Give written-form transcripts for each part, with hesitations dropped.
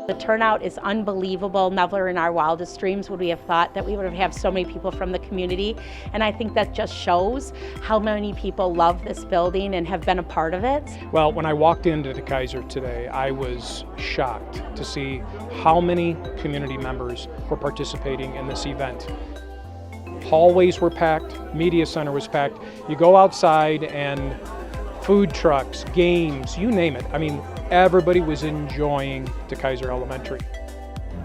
The turnout is unbelievable. Never in our wildest dreams would we have thought that we would have so many people from the community. And I think that just shows how many people love this building and have been a part of it. Well, when I walked into DeKeyser today, I was shocked to see how many community members were participating in this event. Hallways were packed, media center was packed. You go outside and food trucks, games, you name it. I mean, everybody was enjoying DeKeyser Elementary.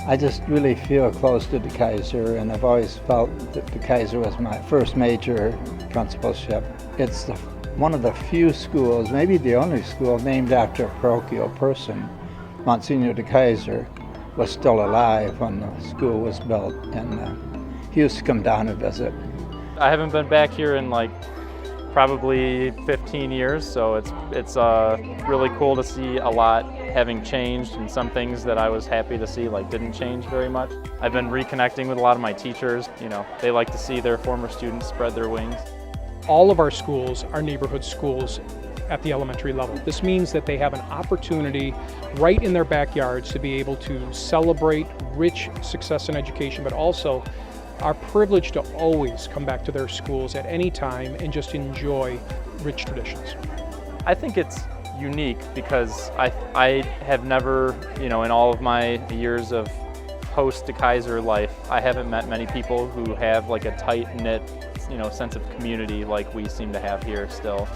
I just really feel close to DeKeyser, and I've always felt that DeKeyser was my first major principalship. It's one of the few schools, maybe the only school, named after a parochial person. Monsignor DeKeyser was still alive when the school was built, and he used to come down and visit. I haven't been back here in probably 15 years, so it's really cool to see a lot having changed, and some things that I was happy to see didn't change very much. I've been reconnecting with a lot of my teachers. They like to see their former students spread their wings. All of our schools are neighborhood schools at the elementary level. This means that they have an opportunity right in their backyards to be able to celebrate rich success in education, but also are privileged to always come back to their schools at any time and just enjoy rich traditions. I think it's unique because I have never, in all of my years of post-DeKeyser life, I haven't met many people who have a tight-knit, sense of community like we seem to have here still.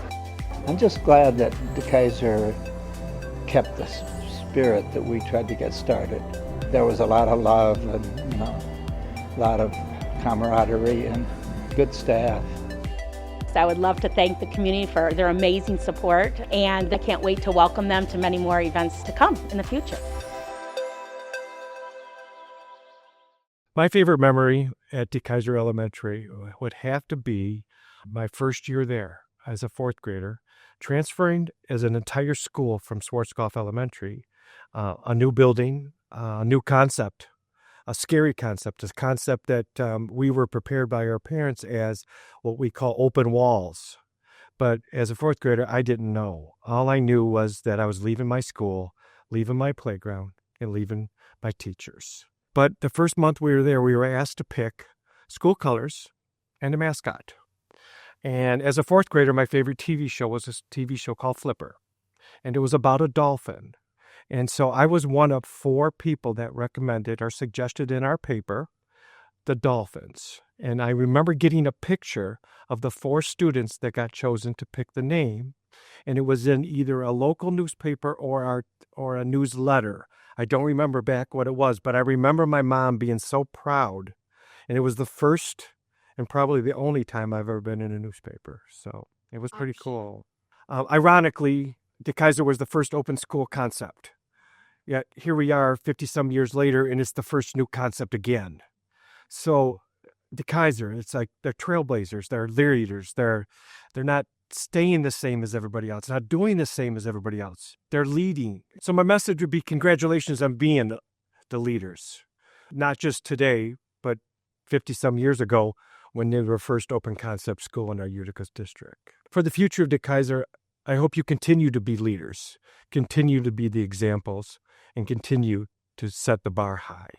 I'm just glad that DeKeyser kept the spirit that we tried to get started. There was a lot of love and, a lot of camaraderie and good staff. I would love to thank the community for their amazing support, and I can't wait to welcome them to many more events to come in the future. My favorite memory at DeKeyser Elementary would have to be my first year there as a fourth grader, transferring as an entire school from Schwarzkopf Elementary, a new building, a new concept. A scary concept, a concept that we were prepared by our parents as what we call open walls. But as a fourth grader, I didn't know. All I knew was that I was leaving my school, leaving my playground, and leaving my teachers. But the first month we were there, we were asked to pick school colors and a mascot. And as a fourth grader, my favorite TV show was a TV show called Flipper. And it was about a dolphin. And so I was one of 4 people that recommended or suggested in our paper the dolphins. And I remember getting a picture of the 4 students that got chosen to pick the name. And it was in either a local newspaper or a newsletter. I don't remember back what it was, but I remember my mom being so proud. And it was the first and probably the only time I've ever been in a newspaper. So it was pretty cool. Ironically, DeKeyser was the first open school concept. Yet here we are 50-some years later, and it's the first new concept again. So DeKeyser, it's like they're trailblazers, they're leaders, they're not staying the same as everybody else, not doing the same as everybody else. They're leading. So my message would be congratulations on being the leaders, not just today, but 50-some years ago when they were first open concept school in our Utica district. For the future of DeKeyser, I hope you continue to be leaders, continue to be the examples, and continue to set the bar high.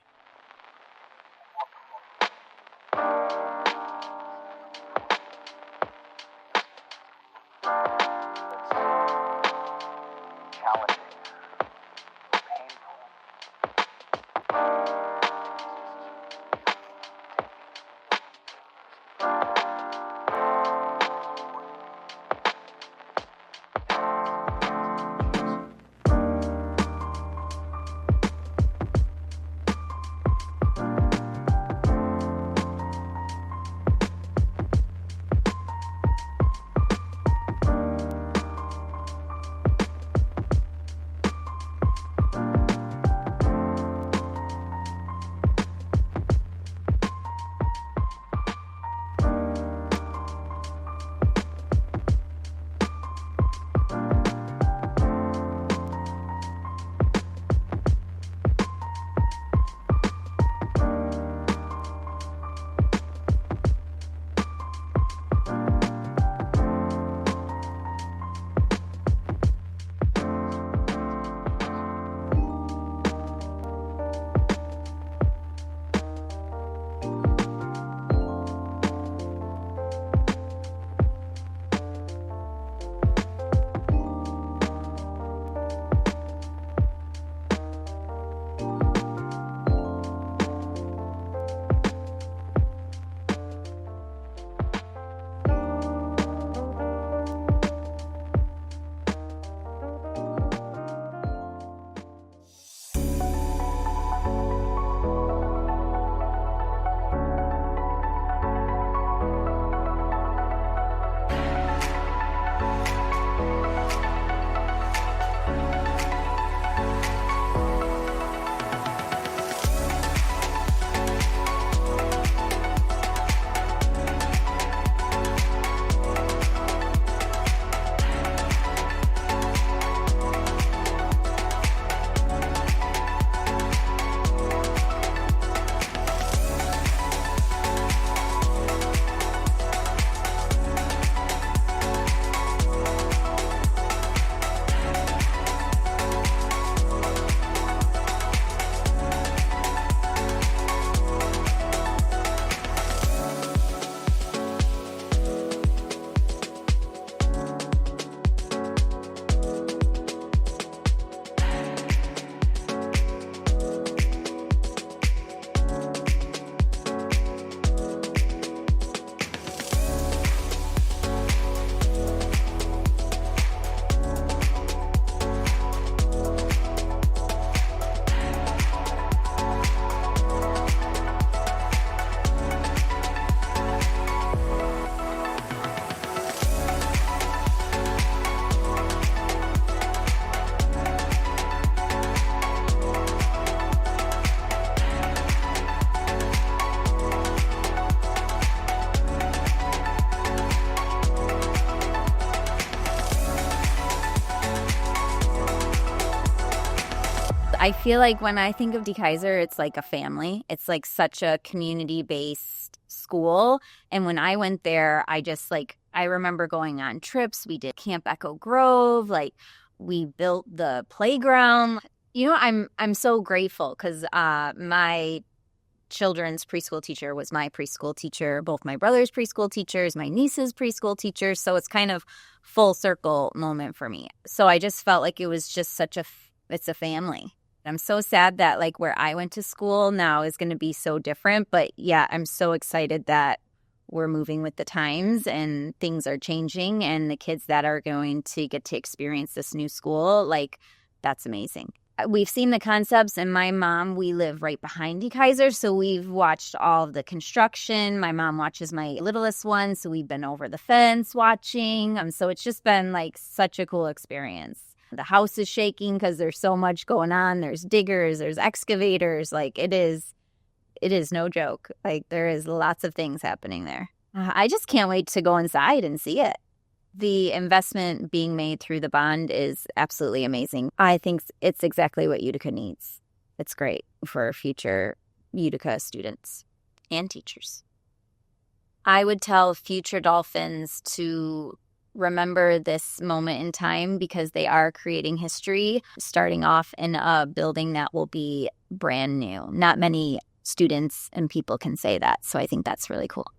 I feel like when I think of DeKeyser, it's like a family. It's like such a community-based school. And when I went there, I remember going on trips. We did Camp Echo Grove. Like, we built the playground. You know, I'm so grateful because my children's preschool teacher was my preschool teacher, both my brother's preschool teachers, my niece's preschool teachers. So it's kind of full circle moment for me. So I just felt like it was just it's a family. I'm so sad that like where I went to school now is going to be so different. But yeah, I'm so excited that we're moving with the times and things are changing, and the kids that are going to get to experience this new school, like, that's amazing. We've seen the concepts, and my mom, we live right behind DeKeyser, so we've watched all of the construction. My mom watches my littlest one, so we've been over the fence watching. So it's just been like such a cool experience. The house is shaking because there's so much going on. There's diggers, there's excavators. Like, it is no joke. Like, there is lots of things happening there. I just can't wait to go inside and see it. The investment being made through the bond is absolutely amazing. I think it's exactly what Utica needs. It's great for future Utica students and teachers. I would tell future Dolphins to remember this moment in time because they are creating history, starting off in a building that will be brand new. Not many students and people can say that, so I think that's really cool.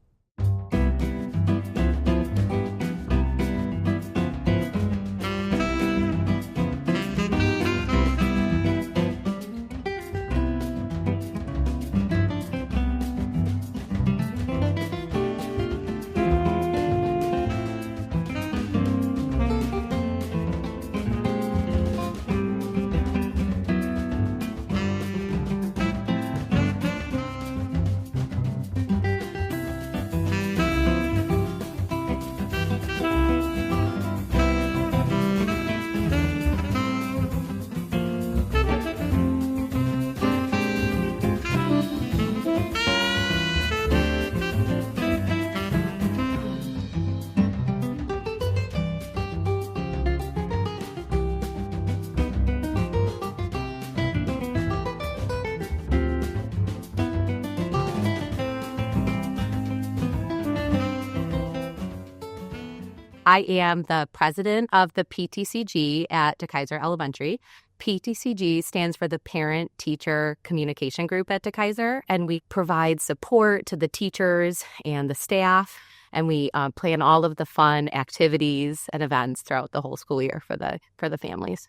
I am the president of the PTCG at DeKeyser Elementary. PTCG stands for the Parent Teacher Communication Group at DeKeyser, and we provide support to the teachers and the staff, and we plan all of the fun activities and events throughout the whole school year for the families.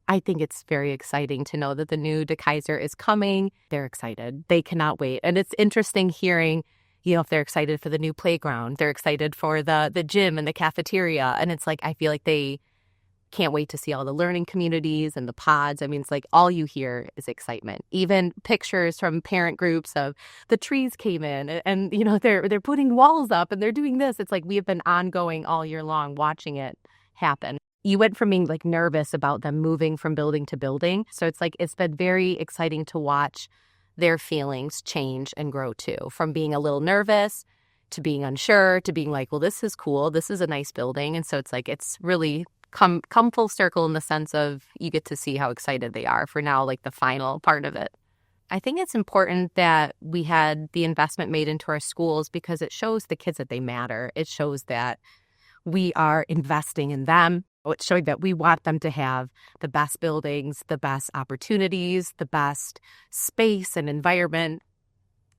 I think it's very exciting to know that the new DeKeyser is coming. They're excited. They cannot wait. And it's interesting hearing, you know, if they're excited for the new playground, they're excited for the gym and the cafeteria. And it's like, I feel like they can't wait to see all the learning communities and the pods. I mean, it's like all you hear is excitement. Even pictures from parent groups of the trees came in and you know, they're putting walls up and they're doing this. It's like we have been ongoing all year long watching it happen. You went from being like nervous about them moving from building to building. So it's like, it's been very exciting to watch their feelings change and grow too, from being a little nervous to being unsure to being like, well, this is cool. This is a nice building. And so it's like, it's really come full circle in the sense of you get to see how excited they are for now, like the final part of it. I think it's important that we had the investment made into our schools because it shows the kids that they matter. It shows that we are investing in them. It's showing that we want them to have the best buildings, the best opportunities, the best space and environment,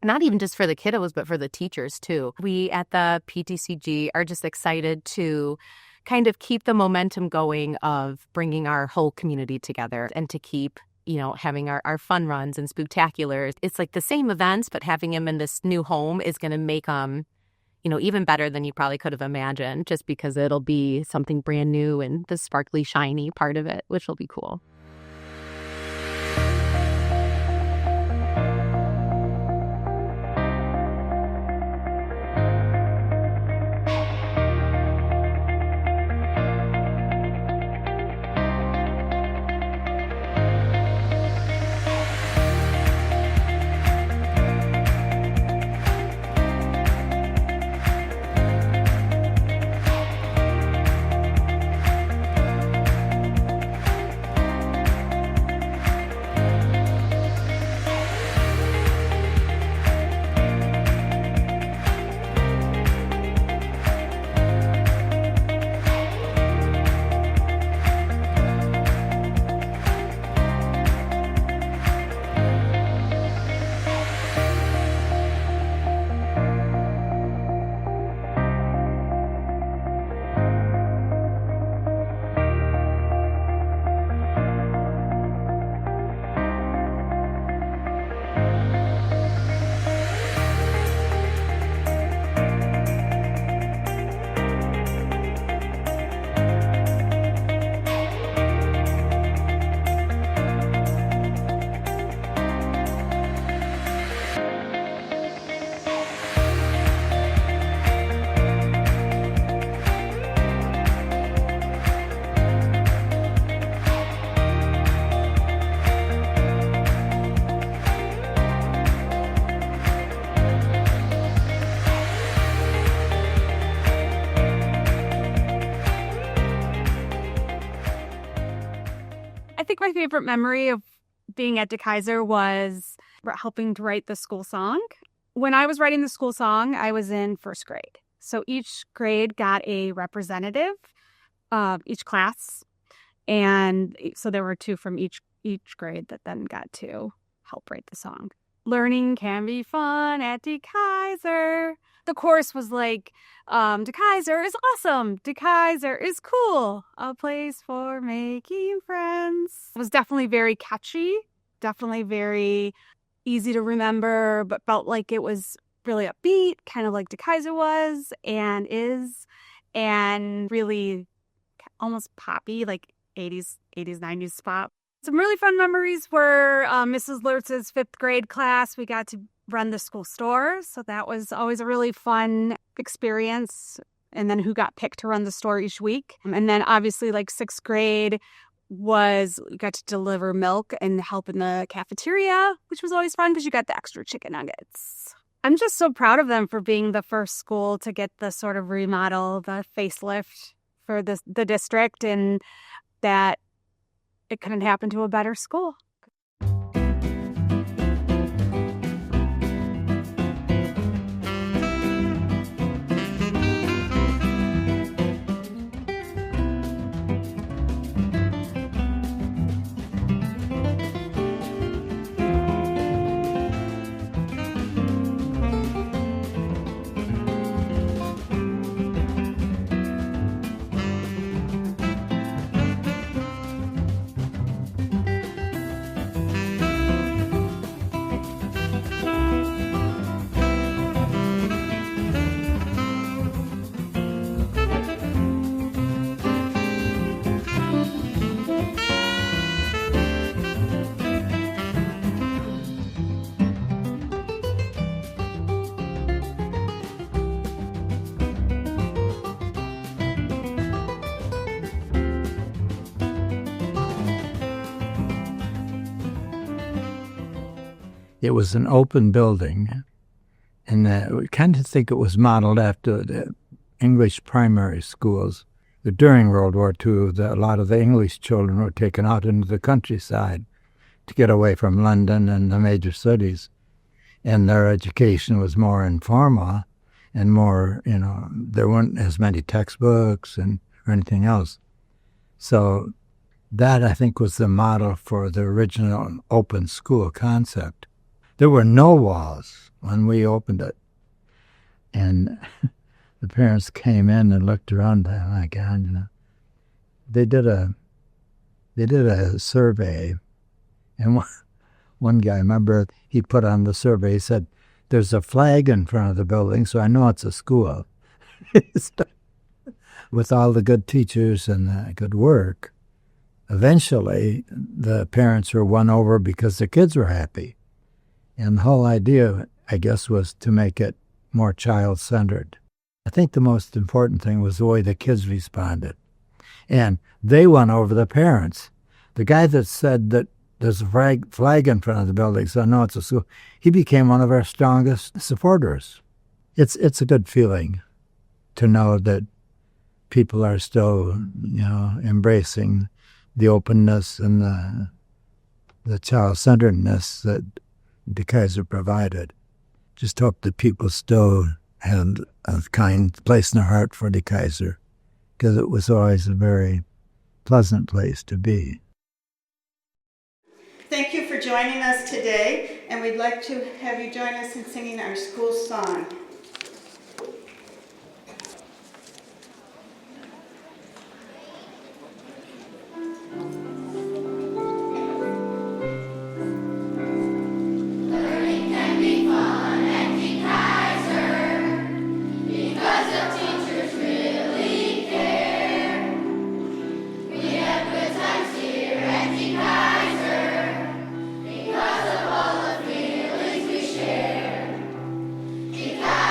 not even just for the kiddos, but for the teachers too. We at the PTCG are just excited to kind of keep the momentum going of bringing our whole community together and to keep, you know, having our fun runs and spooktaculars. It's like the same events, but having them in this new home is going to make them, you know, even better than you probably could have imagined, just because it'll be something brand new and the sparkly, shiny part of it, which will be cool. favorite memory of being at DeKeyser was helping to write the school song. When I was writing the school song, I was in first grade. So each grade got a representative of each class. And so there were 2 from each grade that then got to help write the song. Learning can be fun at DeKeyser. The chorus was like, DeKeyser is awesome. DeKeyser is cool. A place for making friends. It was definitely very catchy, definitely very easy to remember, but felt like it was really upbeat, kind of like DeKeyser was and is, and really almost poppy, like 80s, 90s pop. Some really fun memories were Mrs. Lurtz's 5th grade class. We got to run the school store, so that was always a really fun experience. And then who got picked to run the store each week. And then obviously like 6th grade we got to deliver milk and help in the cafeteria, which was always fun because you got the extra chicken nuggets. I'm just so proud of them for being the first school to get the sort of remodel, the facelift for the district, and that it couldn't happen to a better school. It was an open building, and we kind of think it was modeled after the English primary schools. During World War II, a lot of the English children were taken out into the countryside to get away from London and the major cities, and their education was more informal and more, there weren't as many textbooks or anything else. So that, I think, was the model for the original open school concept. There were no walls when we opened it. And the parents came in and looked around, oh my God, They did a survey, and one guy, I remember, he put on the survey, he said, "There's a flag in front of the building, so I know it's a school." With all the good teachers and the good work, eventually the parents were won over because the kids were happy. And the whole idea, I guess, was to make it more child-centered. I think the most important thing was the way the kids responded. And they won over the parents. The guy that said that there's a flag in front of the building, so I know it's a school, he became one of our strongest supporters. It's a good feeling to know that people are still, embracing the openness and the child-centeredness that DeKeyser provided. Just hope that people still had a kind place in their heart for DeKeyser, because it was always a very pleasant place to be. Thank you for joining us today, and we'd like to have you join us in singing our school song. Because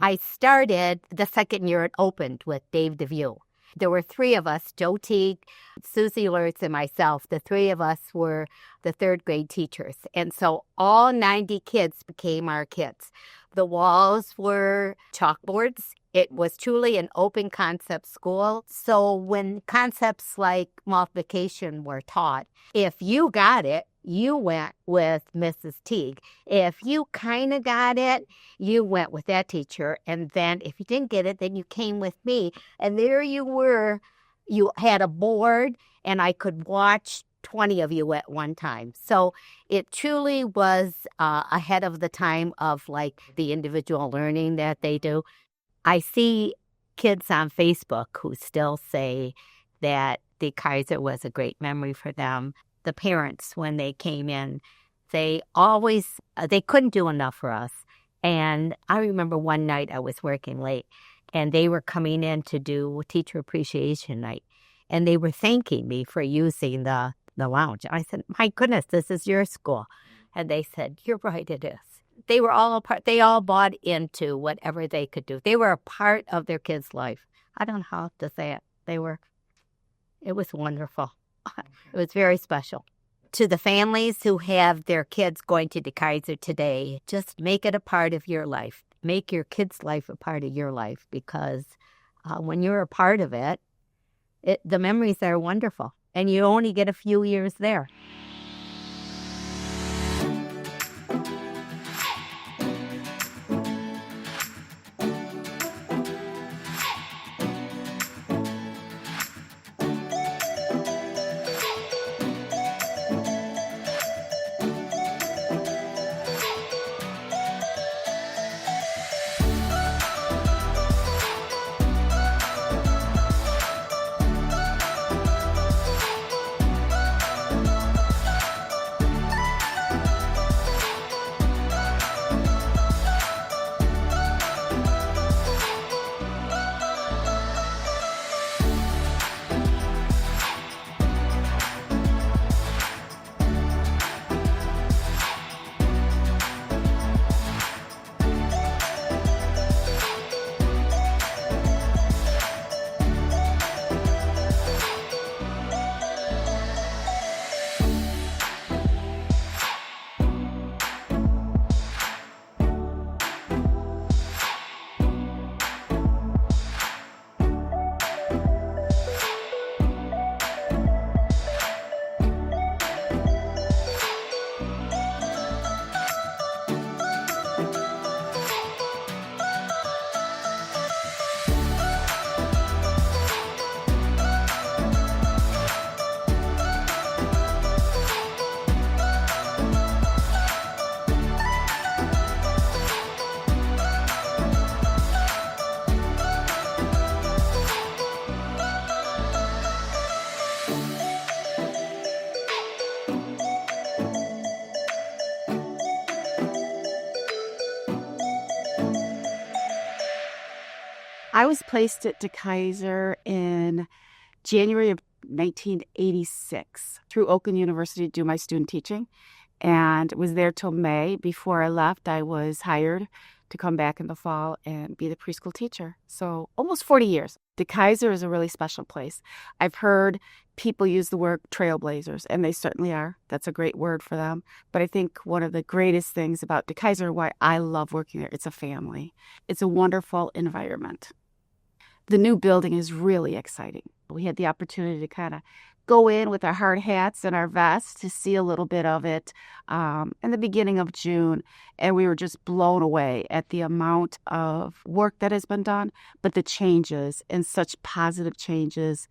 I started the second year it opened with Dave DeView. There were three of us, Joe Teague, Susie Lurtz, and myself. The three of us were the third grade teachers. And so all 90 kids became our kids. The walls were chalkboards. It was truly an open concept school. So when concepts like multiplication were taught, if you got it, you went with Mrs. Teague. If you kind of got it, you went with that teacher. And then if you didn't get it, then you came with me. And there you were. You had a board, and I could watch 20 of you at one time. So it truly was ahead of the time of like the individual learning that they do. I see kids on Facebook who still say that DeKeyser was a great memory for them. The parents, when they came in, they couldn't do enough for us. And I remember one night I was working late, and they were coming in to do Teacher Appreciation Night, and they were thanking me for using the lounge. I said, my goodness, this is your school. And they said, you're right, it is. They were all a part. They all bought into whatever they could do. They were a part of their kids' life. I don't know how to say it. It was wonderful. It was very special. To the families who have their kids going to DeKeyser today, just make it a part of your life. Make your kids' life a part of your life, because when you're a part of it, the memories are wonderful, and you only get a few years there. I was placed at DeKeyser in January of 1986 through Oakland University to do my student teaching, and was there till May. Before I left, I was hired to come back in the fall and be the preschool teacher. So almost 40 years. DeKeyser is a really special place. I've heard people use the word trailblazers, and they certainly are. That's a great word for them. But I think one of the greatest things about DeKeyser, why I love working there, it's a family. It's a wonderful environment. The new building is really exciting. We had the opportunity to kind of go in with our hard hats and our vests to see a little bit of it in the beginning of June, and we were just blown away at the amount of work that has been done, but the changes, and such positive changes.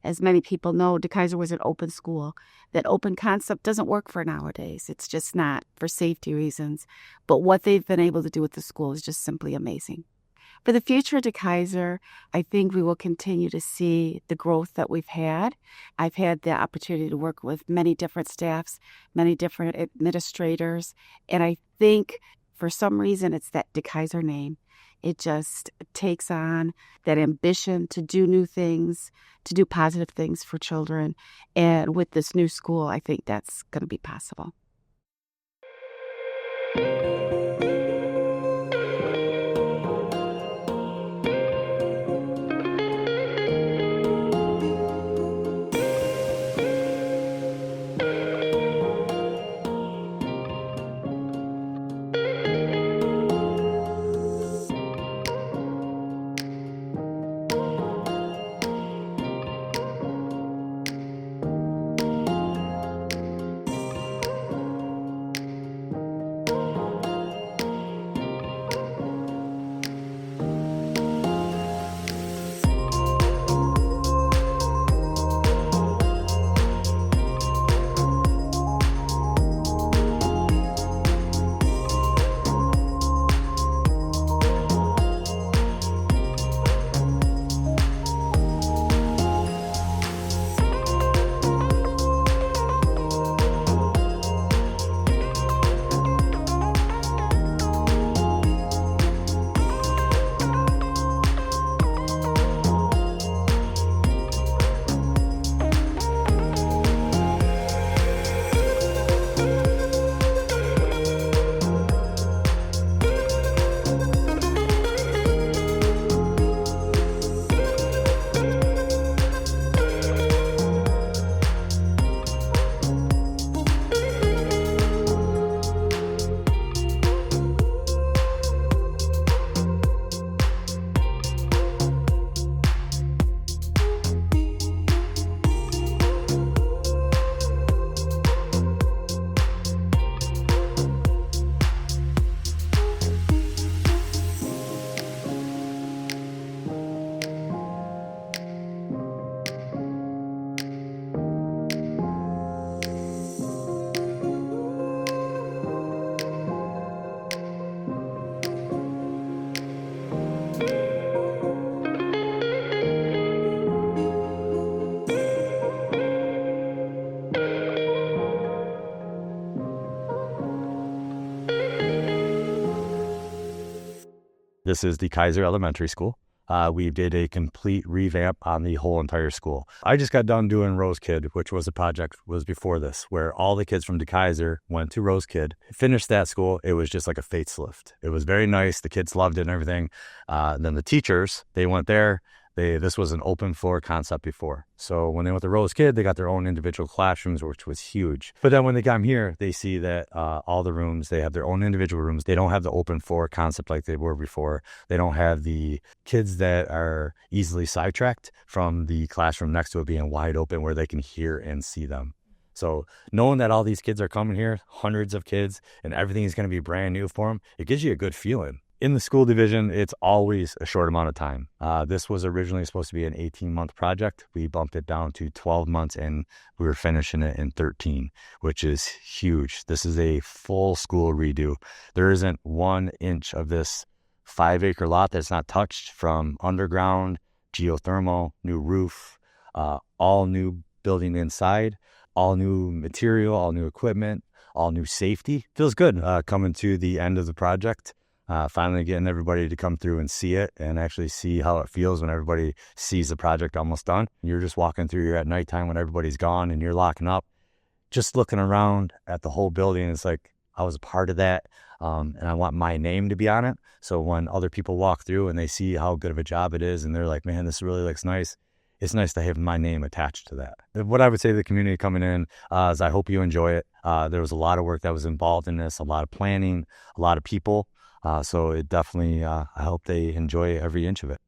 As many people know, DeKeyser was an open school. That open concept doesn't work for nowadays. It's just not, for safety reasons. But what they've been able to do with the school is just simply amazing. For the future of DeKeyser, I think we will continue to see the growth that we've had. I've had the opportunity to work with many different staffs, many different administrators, and I think for some reason it's that DeKeyser name. It just takes on that ambition to do new things, to do positive things for children. And with this new school, I think that's going to be possible. This is DeKeyser Elementary School. We did a complete revamp on the whole entire school. I just got done doing Rose Kid, which was a project was before this, where all the kids from DeKeyser went to Rose Kid, finished that school. It was just like a facelift. It was very nice. The kids loved it and everything. Then the teachers, they went there. This was an open floor concept before. So when they went to Rose Kid, they got their own individual classrooms, which was huge. But then when they come here, they see that all the rooms, they have their own individual rooms. They don't have the open floor concept like they were before. They don't have the kids that are easily sidetracked from the classroom next to it being wide open where they can hear and see them. So knowing that all these kids are coming here, hundreds of kids, and everything is going to be brand new for them, it gives you a good feeling. In the school division, it's always a short amount of time. This was originally supposed to be an 18-month project. We bumped it down to 12 months, and we were finishing it in 13, which is huge. This is a full school redo. There isn't 1 inch of this 5-acre lot that's not touched, from underground, geothermal, new roof, all new building inside, all new material, all new equipment, all new safety. Feels good coming to the end of the project. Finally getting everybody to come through and see it and actually see how it feels when everybody sees the project almost done. You're just walking through here at nighttime when everybody's gone and you're locking up, just looking around at the whole building. It's like, I was a part of that, and I want my name to be on it. So when other people walk through and they see how good of a job it is and they're like, man, this really looks nice, it's nice to have my name attached to that. What I would say to the community coming in is I hope you enjoy it. There was a lot of work that was involved in this, a lot of planning, a lot of people. So it definitely, I hope they enjoy every inch of it.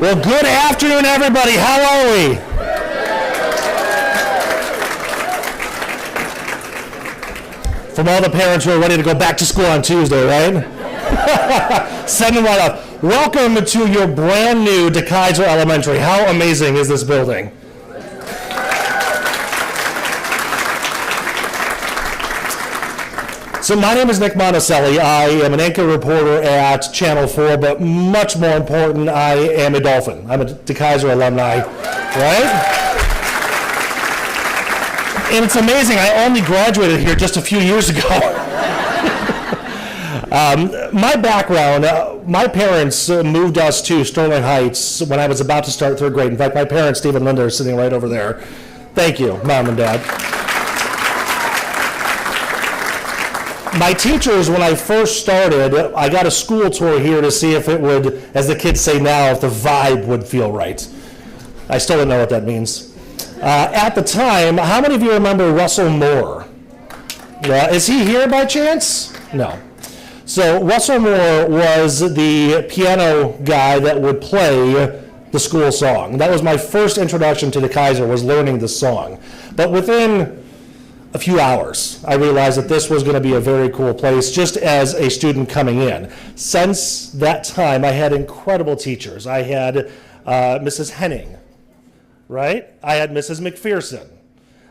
Well, good afternoon, everybody. How are we? From all the parents who are ready to go back to school on Tuesday, right? Send them right off. Welcome to your brand new DeKeyser Elementary. How amazing is this building? So my name is Nick Monacelli. I am an anchor reporter at Channel 4, but much more important, I am a Dolphin. I'm a DeKeyser alumni, right? And it's amazing, I only graduated here just a few years ago. My background, my parents moved us to Sterling Heights when I was about to start third grade. In fact, my parents, Steve and Linda, are sitting right over there. Thank you, Mom and Dad. My teachers, when I first started, I got a school tour here to see if it would, as the kids say now, if the vibe would feel right. I still don't know what that means. At the time, how many of you remember Russell Moore? Is he here by chance? No. So Russell Moore was the piano guy that would play the school song. That was my first introduction to DeKeyser, was learning the song. But within a few hours, I realized that this was going to be a very cool place just as a student coming in. Since that time, I had incredible teachers. I had Mrs. Henning, right? I had Mrs. McPherson.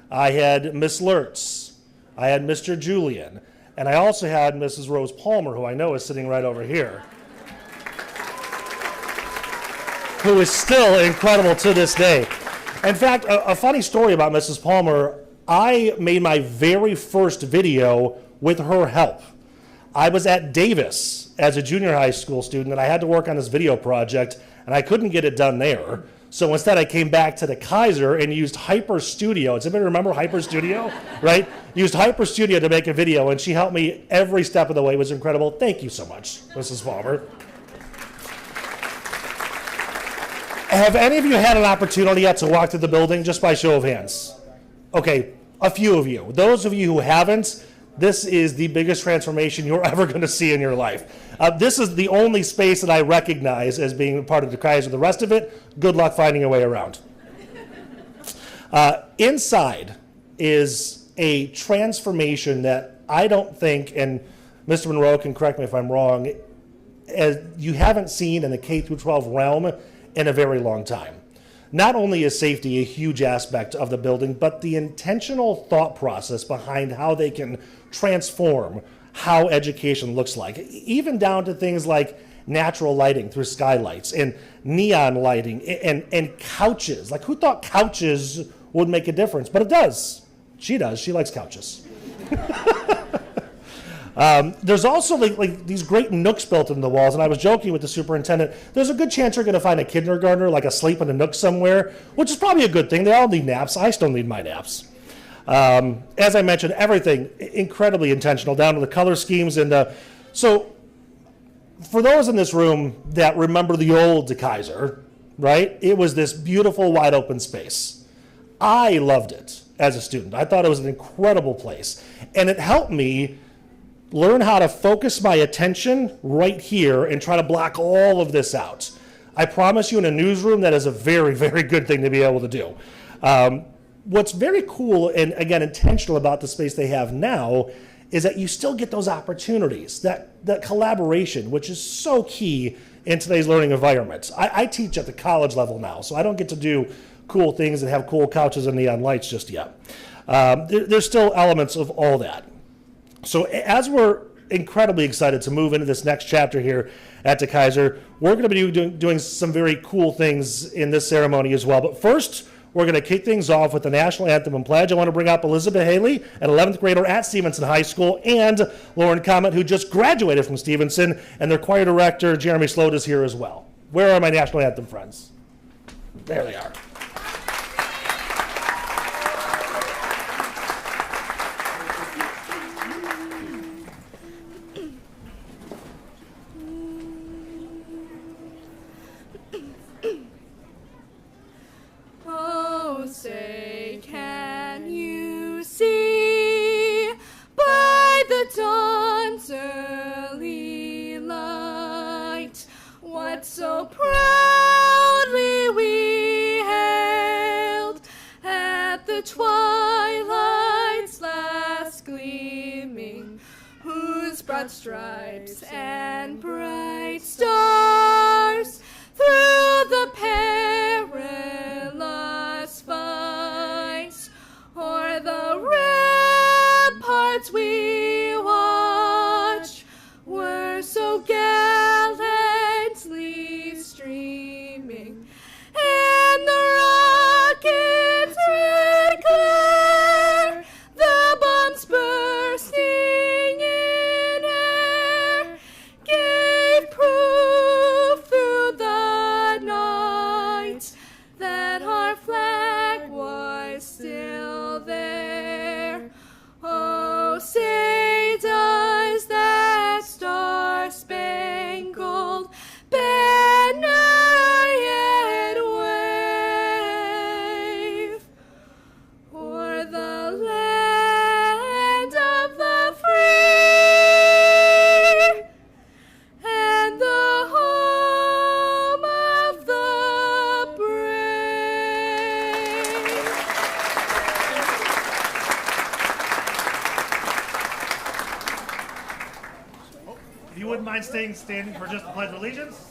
I had Miss Lurtz. I had Mr. Julian. And I also had Mrs. Rose Palmer, who I know is sitting right over here, who is still incredible to this day. In fact, a funny story about Mrs. Palmer, I made my very first video with her help. I was at Davis as a junior high school student, and I had to work on this video project, and I couldn't get it done there. So instead, I came back to DeKeyser and used Hyper Studio. Does anybody remember Hyper Studio? Right? Used Hyper Studio to make a video, and she helped me every step of the way. It was incredible. Thank you so much, Mrs. Palmer. Have any of you had an opportunity yet to walk through the building, just by show of hands? Okay, a few of you. Those of you who haven't, this is the biggest transformation you're ever going to see in your life. This is the only space that I recognize as being part of DeKeyser. The rest of it, good luck finding your way around. Inside is a transformation that I don't think, and Mr. Monroe can correct me if I'm wrong, as you haven't seen in the K-12 realm in a very long time. Not only is safety a huge aspect of the building, but the intentional thought process behind how they can transform how education looks like, even down to things like natural lighting through skylights and neon lighting and couches. Like, who thought couches would make a difference? But it does. She does. She likes couches. There's also like these great nooks built in the walls, and I was joking with the superintendent, there's a good chance you're going to find a kindergartner like asleep in a nook somewhere, which is probably a good thing. They all need naps. I still need my naps. As I mentioned, everything incredibly intentional, down to the color schemes. And so for those in this room that remember the old DeKeyser, right, it was this beautiful wide open space. I loved it as a student. I thought it was an incredible place, and it helped me learn how to focus my attention right here and try to block all of this out. I promise you, in a newsroom, that is a very, very good thing to be able to do. What's very cool and, again, intentional about the space they have now is that you still get those opportunities, that collaboration, which is so key in today's learning environment. I teach at the college level now, so I don't get to do cool things and have cool couches and neon lights just yet. There's still elements of all that. So as we're incredibly excited to move into this next chapter here at DeKeyser, we're going to be doing some very cool things in this ceremony as well. But first, we're going to kick things off with the National Anthem and Pledge. I want to bring up Elizabeth Haley, an 11th grader at Stevenson High School, and Lauren Comet, who just graduated from Stevenson, and their choir director, Jeremy Sloat, is here as well. Where are my National Anthem friends? There they are. Say, can you see by the dawn's early light what so proudly broad stripes and bright stars through the perilous fights, o'er the ramparts we watch were so gallantly streaming, and the rockets' red glare, the bombs bursting in air, gave proof through the night that our flag was still there. Oh, say does that star-spangled banner yet wave o'er the land of the free and the home of the brave? If you wouldn't mind staying standing for just the Pledge of Allegiance.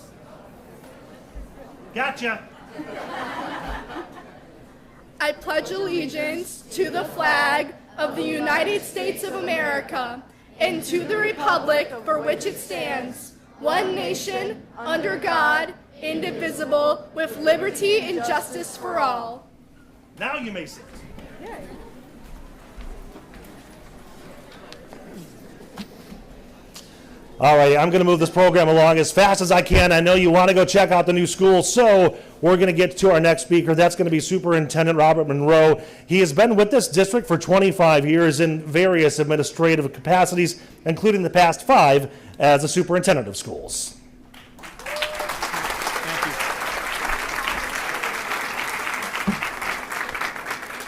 Gotcha. I pledge allegiance to the flag of the United States of America and to the republic for which it stands, one nation, under God, indivisible, with liberty and justice for all. Now you may sit. All right, I'm going to move this program along as fast as I can. I know you want to go check out the new school, so we're going to get to our next speaker. That's going to be Superintendent Robert Monroe. He has been with this district for 25 years in various administrative capacities, including the past 5 as a superintendent of schools.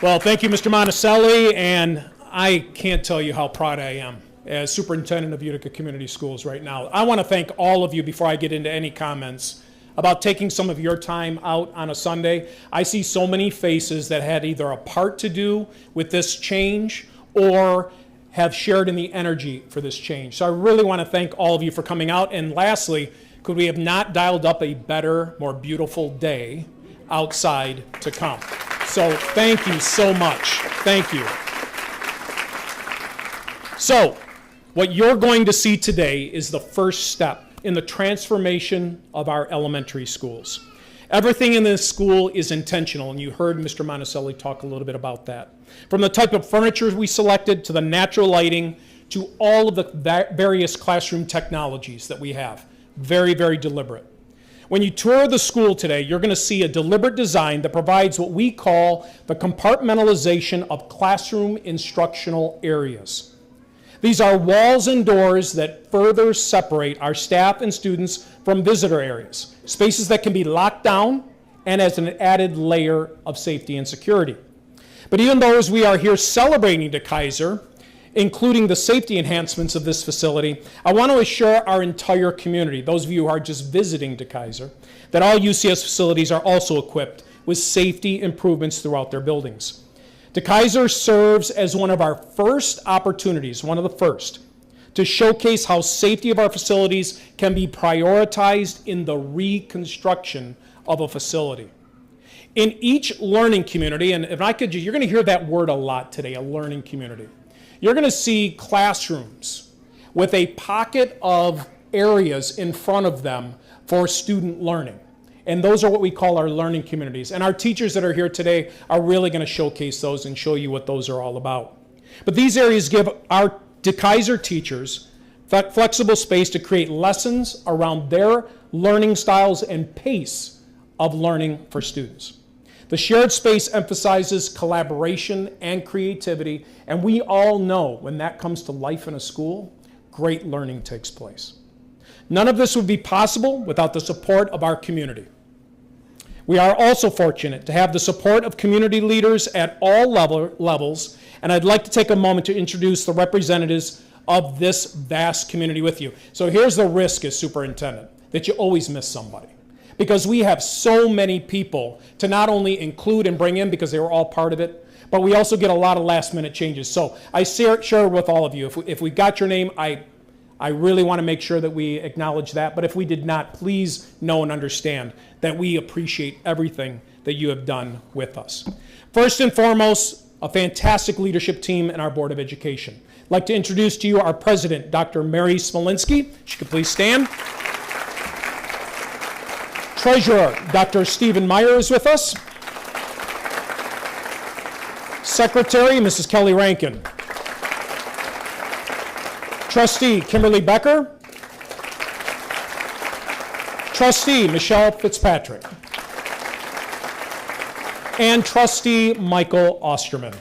Well, thank you, Mr. Monacelli, and I can't tell you how proud I am as superintendent of Utica Community Schools right now. I want to thank all of you before I get into any comments about taking some of your time out on a Sunday. I see so many faces that had either a part to do with this change or have shared in the energy for this change. So I really want to thank all of you for coming out. And lastly, could we have not dialed up a better, more beautiful day outside to come? So thank you so much. Thank you. So what you're going to see today is the first step in the transformation of our elementary schools. Everything in this school is intentional, and you heard Mr. Monacelli talk a little bit about that. From the type of furniture we selected, to the natural lighting, to all of the various classroom technologies that we have. Very, very deliberate. When you tour the school today, you're going to see a deliberate design that provides what we call the compartmentalization of classroom instructional areas. These are walls and doors that further separate our staff and students from visitor areas, spaces that can be locked down and as an added layer of safety and security. But even though as we are here celebrating DeKeyser, including the safety enhancements of this facility, I want to assure our entire community, those of you who are just visiting DeKeyser, that all UCS facilities are also equipped with safety improvements throughout their buildings. DeKeyser serves as one of our first opportunities, one of the first, to showcase how safety of our facilities can be prioritized in the reconstruction of a facility. In each learning community, and if I could, you're going to hear that word a lot today, a learning community. You're going to see classrooms with a pocket of areas in front of them for student learning. And those are what we call our learning communities. And our teachers that are here today are really going to showcase those and show you what those are all about. But these areas give our DeKeyser teachers flexible space to create lessons around their learning styles and pace of learning for students. The shared space emphasizes collaboration and creativity, and we all know when that comes to life in a school, great learning takes place. None of this would be possible without the support of our community. We are also fortunate to have the support of community leaders at all levels, and I'd like to take a moment to introduce the representatives of this vast community with you. So here's the risk as superintendent, that you always miss somebody, because we have so many people to not only include and bring in because they were all part of it, but we also get a lot of last minute changes. So I share with all of you, if we got your name, I I really want to make sure that we acknowledge that. But if we did not, please know and understand that we appreciate everything that you have done with us. First and foremost, a fantastic leadership team in our Board of Education. I'd like to introduce to you our president, Dr. Mary Smolenski. She could please stand. Treasurer, Dr. Stephen Meyer is with us. Secretary, Mrs. Kelly Rankin. Trustee, Kimberly Becker. Trustee, Michelle Fitzpatrick. And Trustee, Michael Osterman.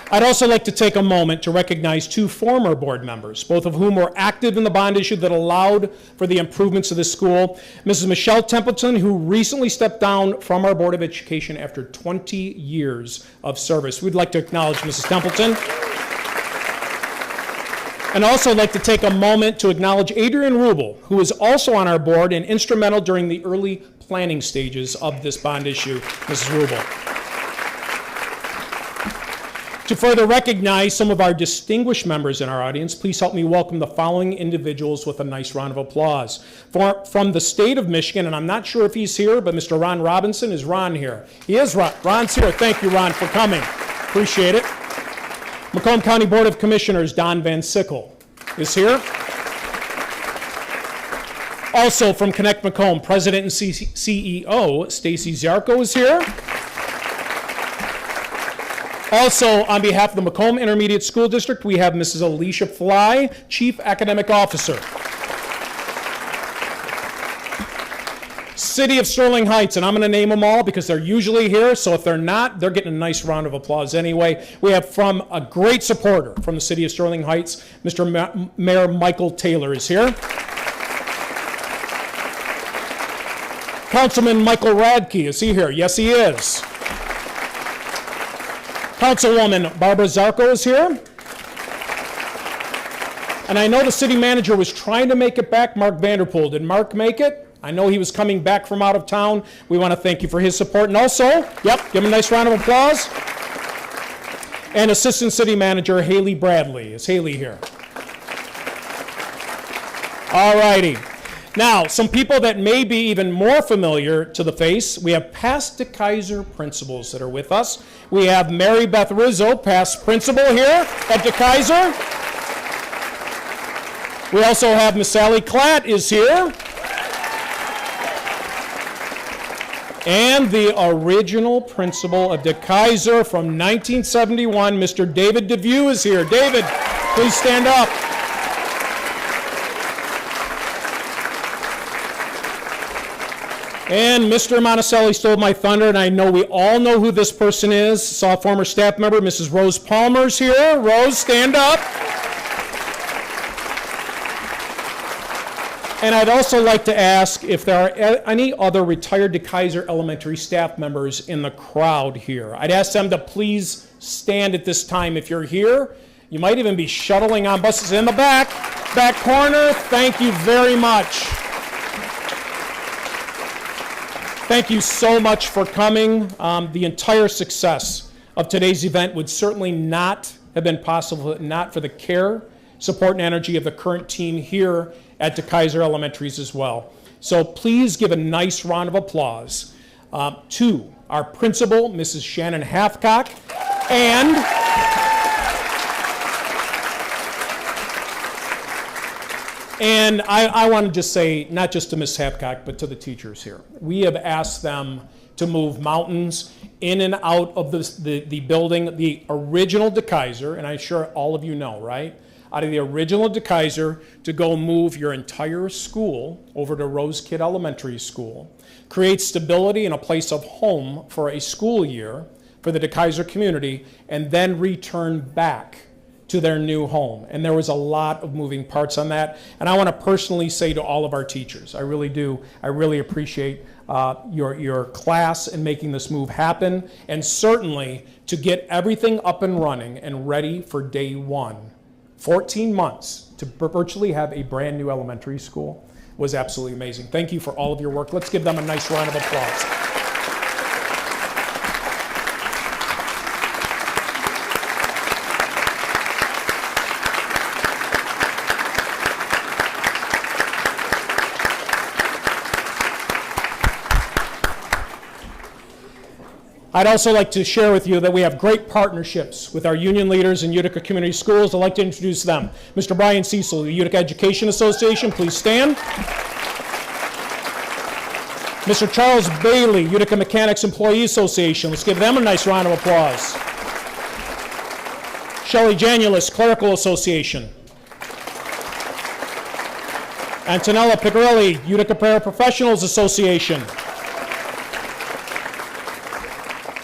I'd also like to take a moment to recognize two former board members, both of whom were active in the bond issue that allowed for the improvements of this school. Mrs. Michelle Templeton, who recently stepped down from our Board of Education after 20 years of service. We'd like to acknowledge Mrs. Templeton. And also like to take a moment to acknowledge Adrian Rubel, who is also on our board and instrumental during the early planning stages of this bond issue. Mrs. Rubel. To further recognize some of our distinguished members in our audience, please help me welcome the following individuals with a nice round of applause. From the state of Michigan, and I'm not sure if he's here, but Mr. Ron Robinson. Is Ron here? He is. Ron's here. Thank you, Ron, for coming. Appreciate it. Macomb County Board of Commissioners, Don Van Sickle is here. Also from Connect Macomb, President and CEO, Stacy Ziarko is here. Also, on behalf of the Macomb Intermediate School District, we have Mrs. Alicia Fly, Chief Academic Officer. City of Sterling Heights, and I'm going to name them all because they're usually here, so if they're not, they're getting a nice round of applause anyway. We have from a great supporter from the City of Sterling Heights, Mr. Mayor Michael Taylor is here. Councilman Michael Radke, is he here? Yes, he is. Councilwoman Barbara Zarko is here. And I know the city manager was trying to make it back, Mark Vanderpool. Did Mark make it? I know he was coming back from out of town. We want to thank you for his support. And also, give him a nice round of applause. And Assistant City Manager Haley Bradley. Is Haley here? All righty. Now, some people that may be even more familiar to the face, we have past DeKeyser principals that are with us. We have Mary Beth Rizzo, past principal here at DeKeyser. We also have Miss Sally Klatt is here. And the original principal of DeKeyser from 1971, Mr. David DeView is here. David, please stand up. And Mr. Monacelli stole my thunder, and I know we all know who this person is. Saw a former staff member, Mrs. Rose Palmer's here. Rose, stand up. And I'd also like to ask if there are any other retired DeKeyser Elementary staff members in the crowd here. I'd ask them to please stand at this time if you're here. You might even be shuttling on buses in the back corner. Thank you very much. Thank you so much for coming. The entire success of today's event would certainly not have been possible if not for the care, support, and energy of the current team here at DeKeyser Elementaries as well. So please give a nice round of applause to our principal, Mrs. Shannon Hathcock, and I want to just say, not just to Ms. Hathcock, but to the teachers here. We have asked them to move mountains in and out of the building, the original DeKeyser, and I'm sure all of you know, right? Out of the original DeKeyser to go move your entire school over to Rose Kidd Elementary School, create stability and a place of home for a school year for the DeKeyser community, and then return back to their new home. And there was a lot of moving parts on that. And I want to personally say to all of our teachers, I really do, I really appreciate your class in making this move happen, and certainly to get everything up and running and ready for day one. 14 months to virtually have a brand new elementary school was absolutely amazing. Thank you for all of your work. Let's give them a nice round of applause. I'd also like to share with you that we have great partnerships with our union leaders in Utica Community Schools. I'd like to introduce them. Mr. Brian Cecil, the Utica Education Association, please stand. Mr. Charles Bailey, Utica Mechanics Employee Association. Let's give them a nice round of applause. Shelley Janulis, Clerical Association. Antonella Picarelli, Utica Paraprofessionals Association.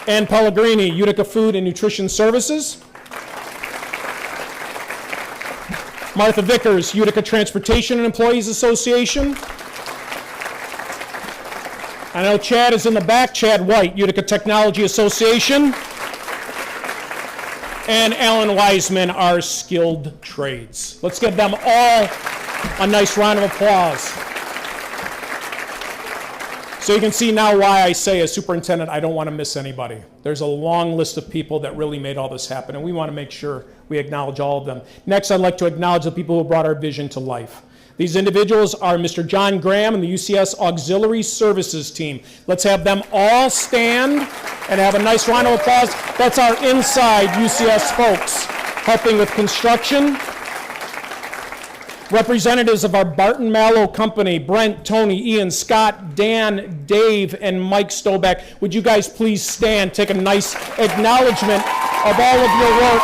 Ann Pellegrini, Utica Food and Nutrition Services. Martha Vickers, Utica Transportation and Employees Association. I know Chad is in the back. Chad White, Utica Technology Association. And Alan Wiseman, our Skilled Trades. Let's give them all a nice round of applause. So you can see now why I say, as superintendent, I don't want to miss anybody. There's a long list of people that really made all this happen, and we want to make sure we acknowledge all of them. Next, I'd like to acknowledge the people who brought our vision to life. These individuals are Mr. John Graham and the UCS Auxiliary Services team. Let's have them all stand and have a nice round of applause. That's our inside UCS folks helping with construction. Representatives of our Barton Mallow Company, Brent, Tony, Ian, Scott, Dan, Dave, and Mike Stoback. Would you guys please stand, take a nice acknowledgement of all of your work.